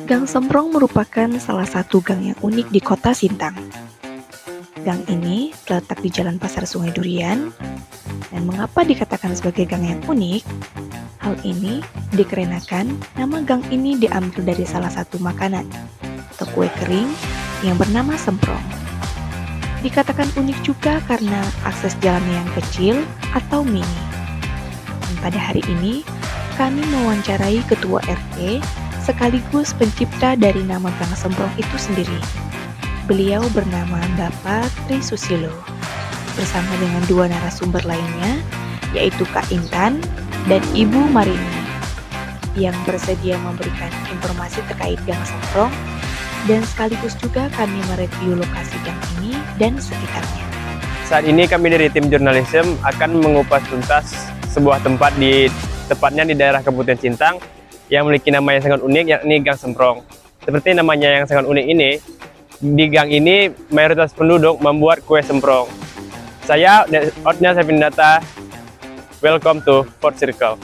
Gang Semprong merupakan salah satu gang yang unik di kota Sintang. Gang ini terletak di Jalan Pasar Sungai Durian, dan mengapa dikatakan sebagai gang yang unik? Hal ini dikarenakan nama gang ini diambil dari salah satu makanan atau kue kering yang bernama semprong. Dikatakan unik juga karena akses jalannya yang kecil atau mini. Dan pada hari ini, kami mewawancarai Ketua RT sekaligus pencipta dari nama Gang Semprong itu sendiri. Beliau bernama Bapak Tri Susilo, bersama dengan dua narasumber lainnya, yaitu Kak Intan dan Ibu Marini, yang bersedia memberikan informasi terkait Gang Semprong, dan sekaligus juga kami mereview lokasi gang ini dan sekitarnya. Saat ini kami dari tim jurnalisme akan mengupas tuntas sebuah tempat tepatnya di daerah Kabupaten Sintang yang memiliki nama yang sangat unik, yakni Gang Semprong. Seperti namanya yang sangat unik ini, di gang ini mayoritas penduduk membuat kue semprong. Saya, Otnya Sapindata, welcome to Fort Circle.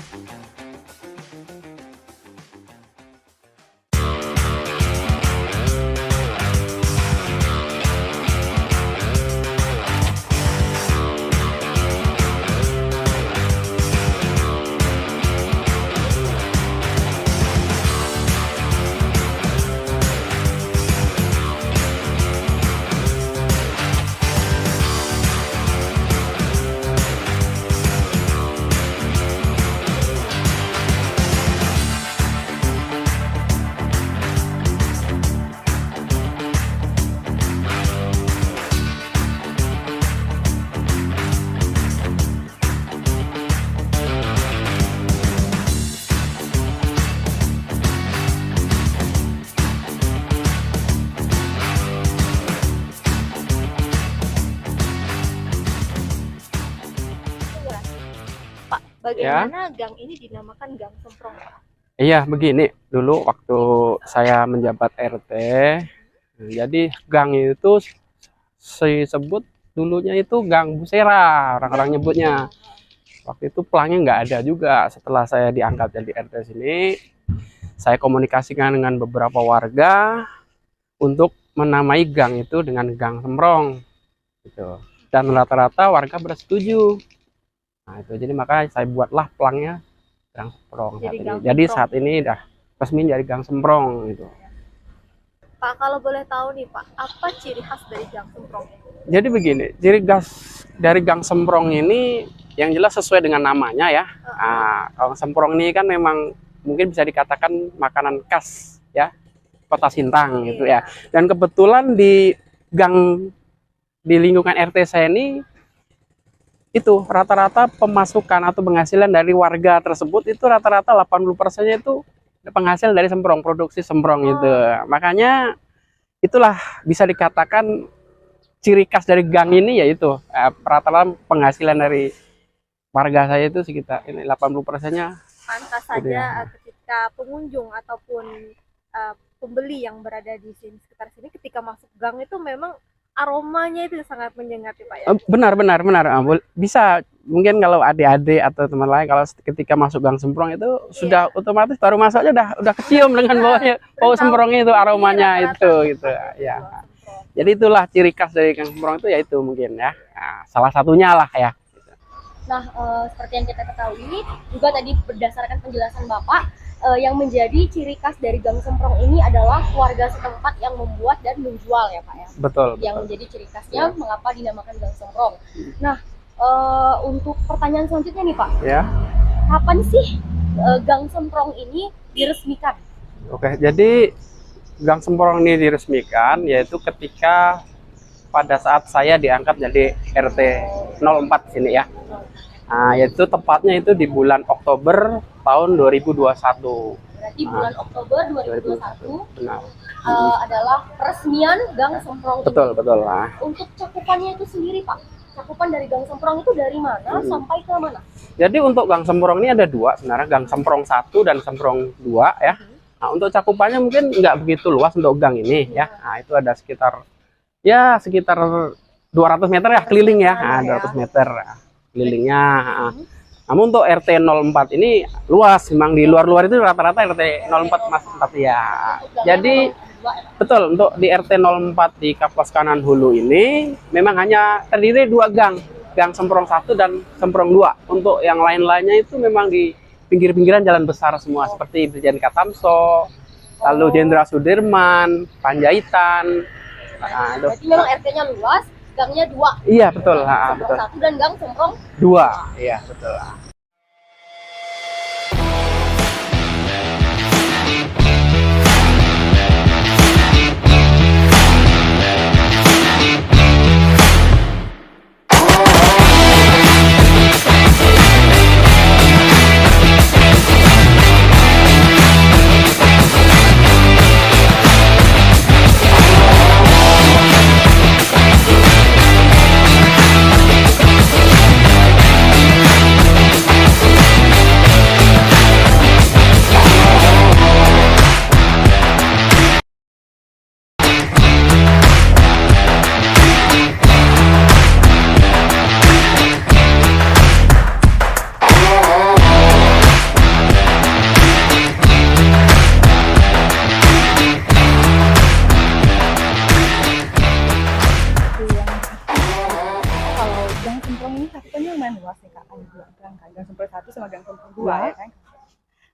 Bagaimana gang ini dinamakan Gang Semprong? Iya, begini. Dulu waktu saya menjabat RT, jadi gang itu disebut dulunya itu Gang Busera, orang-orang nyebutnya. Waktu itu pelangnya nggak ada juga. Setelah saya diangkat jadi RT sini, saya komunikasikan dengan beberapa warga untuk menamai gang itu dengan Gang Semprong, gitu. Dan rata-rata warga bersetuju. Nah, itu jadi maka saya buatlah pelangnya Gang Semprong saat ini. Jadi saat ini udah resmi jadi Gang Semprong gitu. Pak, kalau boleh tahu nih Pak, apa ciri khas dari Gang Semprong ini? Jadi begini, ciri khas dari Gang Semprong ini yang jelas sesuai dengan namanya ya. Nah, Gang Semprong ini kan memang mungkin bisa dikatakan makanan khas ya Kota Sintang gitu ya. Dan kebetulan di gang di lingkungan RT saya ini itu rata-rata pemasukan atau penghasilan dari warga tersebut itu rata-rata 80%-nya itu penghasil dari semprong, produksi semprong itu. Makanya itulah bisa dikatakan ciri khas dari gang ini yaitu rata-rata penghasilan dari warga saya itu sekitar ini 80%-nya. Pantas saja ketika pengunjung ataupun pembeli yang berada di sekitar sini ketika masuk gang itu memang aromanya itu sangat menyengat ya Pak ya? Benar. Bisa mungkin kalau adik-adik atau teman lain kalau ketika masuk Gang Semprong itu sudah otomatis baru masuk aja udah kecium dengan bau semprongnya itu aromanya itu gitu ya. Jadi itulah ciri khas dari Gang Semprong itu yaitu mungkin ya. Nah, salah satunya lah ya. Nah, seperti yang kita ketahui juga tadi berdasarkan penjelasan Bapak, yang menjadi ciri khas dari Gang Semprong ini adalah warga setempat yang membuat dan menjual ya Pak ya. Betul. Yang menjadi ciri khasnya mengapa dinamakan Gang Semprong. Nah, untuk pertanyaan selanjutnya nih Pak. Ya. Kapan sih Gang Semprong ini diresmikan? Oke, jadi Gang Semprong ini diresmikan yaitu ketika pada saat saya diangkat jadi RT 04 sini ya. Nah, yaitu tepatnya itu di bulan Oktober tahun 2021. Berarti bulan Oktober 2021 benar. Adalah peresmian Gang Semprong. Betul. Nah. Untuk cakupannya itu sendiri Pak, cakupan dari Gang Semprong itu dari mana sampai ke mana? Jadi untuk Gang Semprong ini ada dua sebenarnya, Gang Semprong 1 dan Semprong 2 ya. Nah, untuk cakupannya mungkin nggak begitu luas untuk gang ini ya. Nah, itu ada sekitar 200 meter ya keliling ya. Nah, 200 meter kelilingnya. Namun untuk RT 04 ini luas, memang di luar-luar itu rata-rata RT 04 Mas 4 ya. Jadi betul, untuk di RT 04 di Kapuas Kanan Hulu ini memang hanya terdiri 2 gang, Gang Semprong 1 dan Semprong 2. Untuk yang lain-lainnya itu memang di pinggir-pinggiran jalan besar semua, seperti Brigjen Katamso, lalu Jenderal Sudirman, Panjaitan. Nah, itu. Berarti memang RT-nya luas, gangnya 2. Iya betul, Semprong betul. 1 dan gang Semprong 2, iya betul. Kalau Gang Semprong ini cakupannya lumayan luas nih Kak, ada 2 gang kan, Gang Semprong 1 sama Gang Semprong 2 ya kan.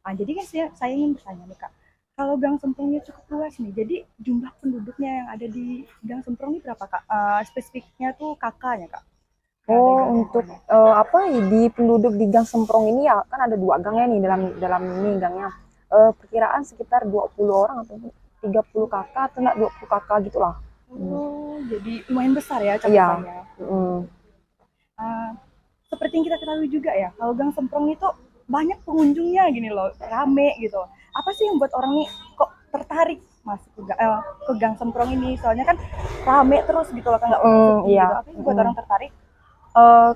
Nah, jadi kan saya ingin bertanya nih Kak, kalau Gang Semprongnya cukup luas nih, jadi jumlah penduduknya yang ada di Gang Semprong ini berapa Kak? Spesifiknya tuh kakaknya Kak. Untuk di penduduk di Gang Semprong ini ya kan ada 2 gangnya nih dalam ini gangnya. Perkiraan sekitar 20 orang atau 30 kakak atau enggak 20 kakak gitulah. Oh, jadi lumayan besar ya Iya. cakupannya. Seperti yang kita ketahui juga ya, kalau Gang Semprong itu banyak pengunjungnya gini loh, rame gitu. Apa sih yang buat orang nih kok tertarik masuk ke Gang Semprong ini? Soalnya kan rame terus gitu loh kan, nggak pernah sepi iya. gitu. Apa sih buat orang tertarik?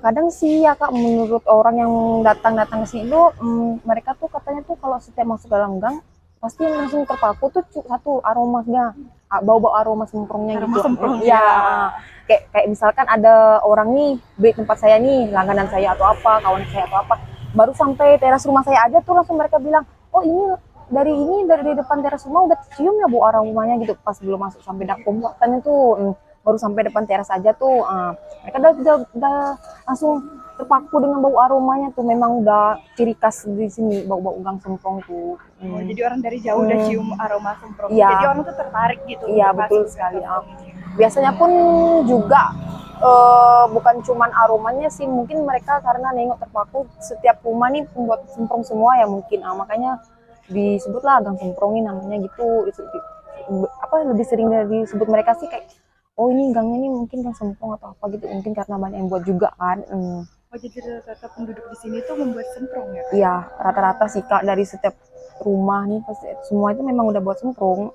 Kadang sih ya Kak, menurut orang yang datang ke sini itu mereka tuh katanya tuh kalau setiap masuk dalam gang pasti langsung terpaku tuh satu aromanya, bau-bau aroma semprongnya Aroma gitu. semprongnya. Iya. Kayak misalkan ada orang nih beli tempat saya nih, langganan saya atau apa, kawan saya atau apa, baru sampai teras rumah saya aja tuh langsung mereka bilang, oh ini dari depan teras rumah udah cium ya bau aromanya gitu, pas belum masuk sampai pembuatannya tuh baru sampai depan teras aja tuh mereka udah langsung terpaku dengan bau aromanya tuh, memang udah ciri khas di sini bau-bau Gang Semprong tuh. Oh, jadi orang dari jauh udah cium aroma semprong. Iya. Jadi orang tuh tertarik gitu. Iya, untuk betul masuk ke sekali. Gang Semprong ini. Biasanya pun juga bukan cuman aromanya sih, mungkin mereka karena nengok terpaku setiap rumah nih pembuat semprong semua ya mungkin, makanya disebutlah Gang Semprong ini namanya gitu. Lebih sering disebut mereka sih kayak, oh ini gangnya ini mungkin Gang Semprong atau apa gitu, mungkin karena banyak yang buat juga kan. Oh, jadi rata-rata penduduk di sini tuh membuat semprong ya? Iya, rata-rata sih Kak, dari setiap rumah nih pasti semua itu memang udah buat semprong.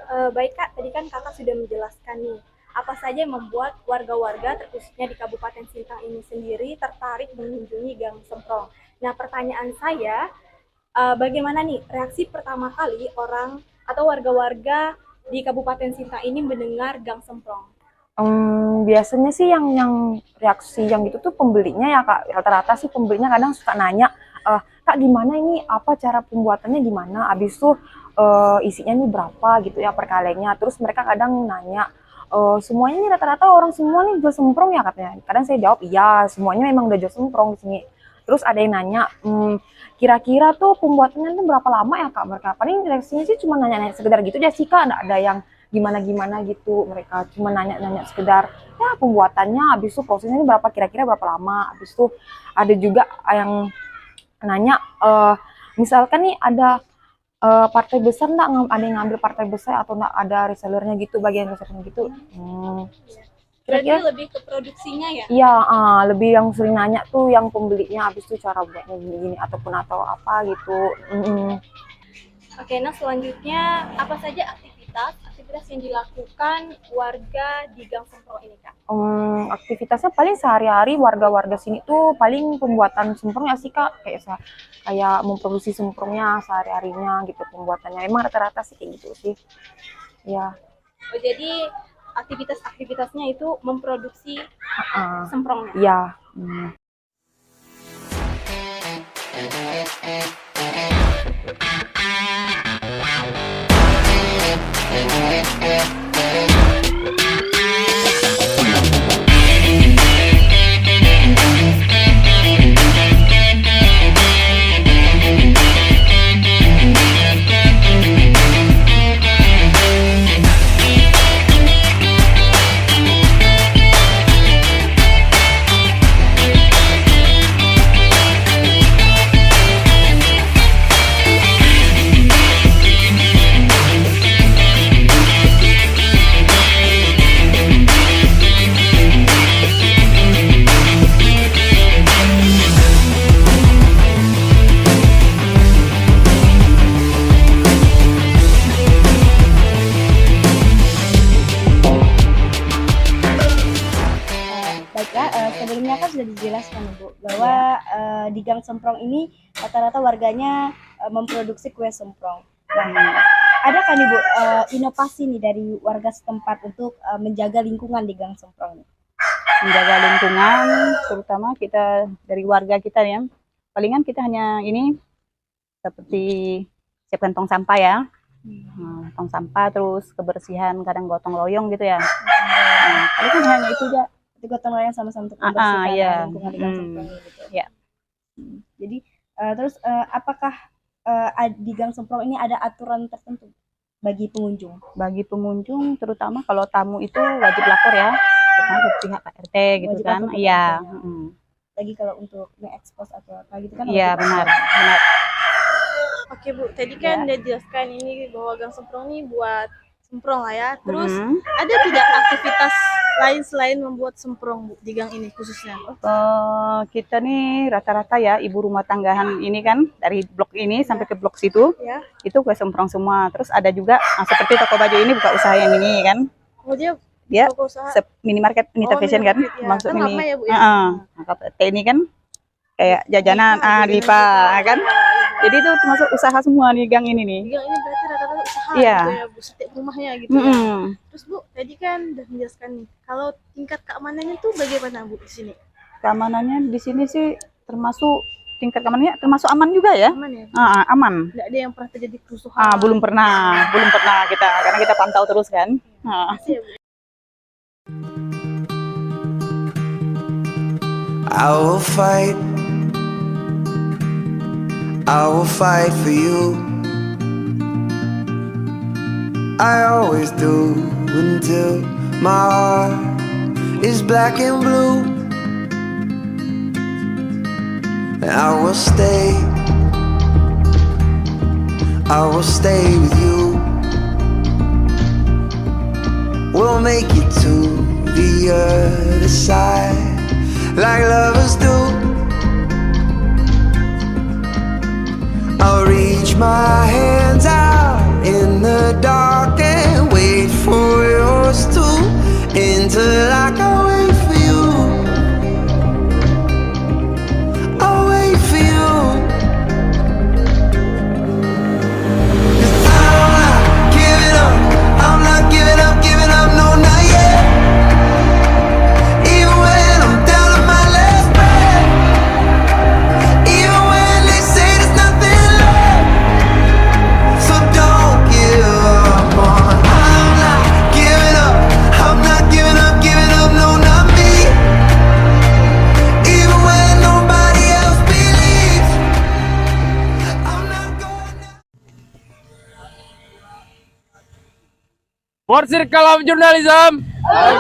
Baik Kak, tadi kan Kakak sudah menjelaskan nih apa saja yang membuat warga-warga terkhususnya di Kabupaten Sintang ini sendiri tertarik mengunjungi Gang Semprong. Nah, pertanyaan saya, bagaimana nih reaksi pertama kali orang atau warga-warga di Kabupaten Sintang ini mendengar Gang Semprong? Biasanya sih yang reaksi yang gitu tuh pembelinya ya Kak, rata-rata sih pembelinya kadang suka nanya, Kak gimana ini, apa cara pembuatannya gimana, abis itu isinya nih berapa gitu ya per kalengnya. Terus mereka kadang nanya, semuanya nih rata-rata orang semua nih jual semprong ya katanya. Kadang saya jawab iya, semuanya memang udah jual semprong di sini. Terus ada yang nanya, kira-kira tuh pembuatannya tuh berapa lama ya Kak? Mereka paling reaksinya sih cuma nanya-nanya sekedar gitu aja sih Kak, nggak ada yang gimana-gimana gitu. Mereka cuma nanya-nanya sekedar ya pembuatannya, habis itu prosesnya ini berapa, kira-kira berapa lama. Habis itu ada juga yang nanya, misalkan nih ada partai besar enggak, ada yang ngambil partai besar atau enggak ada resellernya gitu, bagian resellernya gitu. Berarti Kira-kira lebih ke produksinya ya? iya, lebih yang sering nanya tuh yang pembelinya, habis itu cara buatnya gini-gini ataupun atau apa gitu. Oke, nah selanjutnya apa saja aktivitas yang dilakukan warga di Gang Semprong ini Kak? Aktivitasnya paling sehari-hari warga-warga sini tuh paling pembuatan semprongnya sih Kak, kayak memproduksi semprongnya sehari-harinya gitu pembuatannya. Memang rata-rata sih kayak gitu sih. Ya. Oh, jadi aktivitas-aktivitasnya itu memproduksi semprongnya? Iya. Baiklah, sebelumnya kan sudah dijelaskan Bu bahwa di Gang Semprong ini rata-rata warganya memproduksi kue semprong. Nah, ada kan Ibu inovasi nih dari warga setempat untuk menjaga lingkungan di Gang Semprong ini? Menjaga lingkungan, terutama kita dari warga kita ya. Palingan kita hanya ini seperti siapkan tong sampah ya. Nah, tong sampah terus kebersihan kadang gotong royong gitu ya. Nah, palingan hanya itu aja. Itu gotong royong sama-sama untuk membersihkan Iya. lingkungan di Gang Semprong ini gitu. Iya. Jadi terus apakah di Gang Semprong ini ada aturan tertentu bagi pengunjung? Bagi pengunjung terutama kalau tamu itu wajib lapor ya. Terutama ke pihak Pak RT gitu Wajib kan. lapor ke Iya. Pak RT. Lagi kalau untuk nge-expose atau apa gitu kan? Iya, wajib benar. lapor. Benar. Oke Bu, tadi kan udah jelaskan ini bahwa Gang Semprong ini buat semprong lah ya. Terus ada tidak aktivitas lain selain membuat semprong Bu, di gang ini khususnya? Kita nih rata-rata ya ibu rumah tanggahan ini kan dari blok ini sampai ke blok situ Ya. itu kue semprong semua. Terus ada juga seperti toko baju ini buka usaha yang ini kan, Oh dia dia toko usaha. minimarket Nita Oh, Fashion kan, minimarket, ya. maksud Kan ini. lama ya, Bu, ya? Nah, ini kan kayak jajanan, Lipa kan. Jadi itu termasuk usaha semua nih gang ini nih. Di gang ini berarti rata-rata usaha Iya. gitu ya Bu, setiap rumahnya gitu ya. Mm-mm. Terus Bu, tadi kan udah menjelaskan nih, kalau tingkat keamanannya tuh bagaimana Bu di sini? Keamanannya di sini sih termasuk tingkat keamanannya termasuk aman juga ya. Aman ya? Aman. Nggak ada yang pernah terjadi kerusuhan? Belum pernah kita karena kita pantau terus kan. Makasih ya, Bu. I will fight for you. I always do until my heart is black and blue. And I will stay with you. We'll make it to the other side like lovers do. I'll reach my hands out in the dark and wait for yours to until I can wait for you. I'll wait for you. 'Cause I'm not giving up. I'm not giving up, no, not yet. Even when I'm down on my last breath. Even when they say there's nothing left. So don't give up on. I'm not giving up. I'm not giving up, no, not me. Even when nobody else believes. I'm not going down. For Circle of Journalism, I'm